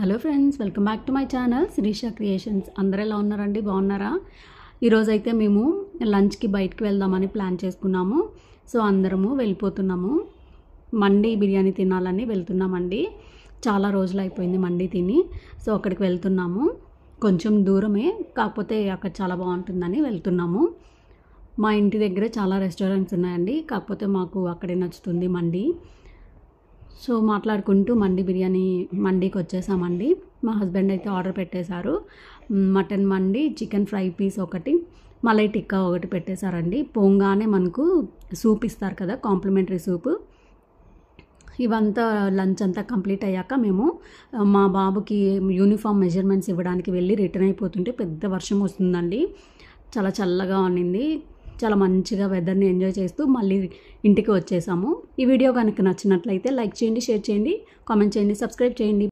Hello friends, welcome back to my channel Sirisha creations. అందరూ ఎలా ఉన్నారండి? బాగున్నారా? ఈరోజైతే మేము లంచ్కి బయటికి వెళ్దామని ప్లాన్ చేసుకున్నాము. సో అందరము వెళ్ళిపోతున్నాము. మండి బిర్యానీ తినాలని వెళ్తున్నామండి. చాలా రోజులు అయిపోయింది మండి తిని. సో అక్కడికి వెళ్తున్నాము. కొంచెం దూరమే, కాకపోతే అక్కడ చాలా బాగుంటుందని వెళ్తున్నాము. మా ఇంటి దగ్గర చాలా రెస్టారెంట్స్ ఉన్నాయండి, కాకపోతే మాకు అక్కడే నచ్చుతుంది మండి. సో మాట్లాడుకుంటూ మండీకి వచ్చేసామండి. మా హస్బెండ్ అయితే ఆర్డర్ పెట్టేశారు. మటన్ మండి, చికెన్ ఫ్రై పీస్ ఒకటి, మలై టిక్కా ఒకటి పెట్టేశారండి. పోగానే మనకు సూప్ ఇస్తారు కదా, కాంప్లిమెంటరీ సూపు. ఇవంతా లంచ్ అంతా కంప్లీట్ అయ్యాక మేము మా బాబుకి యూనిఫామ్ మెజర్మెంట్స్ ఇవ్వడానికి వెళ్ళి రిటర్న్ అయిపోతుంటే పెద్ద వర్షం వస్తుందండి. చాలా చల్లగా ఉన్నింది. చాలా మంచిగా వెదర్ని ఎంజాయ్ చేస్తూ మళ్ళీ ఇంటికి వచ్చేసాము. ఈ వీడియో కనుక నచ్చినట్లయితే లైక్ చేయండి, షేర్ చేయండి, కామెంట్ చేయండి, సబ్స్క్రైబ్ చేయండి.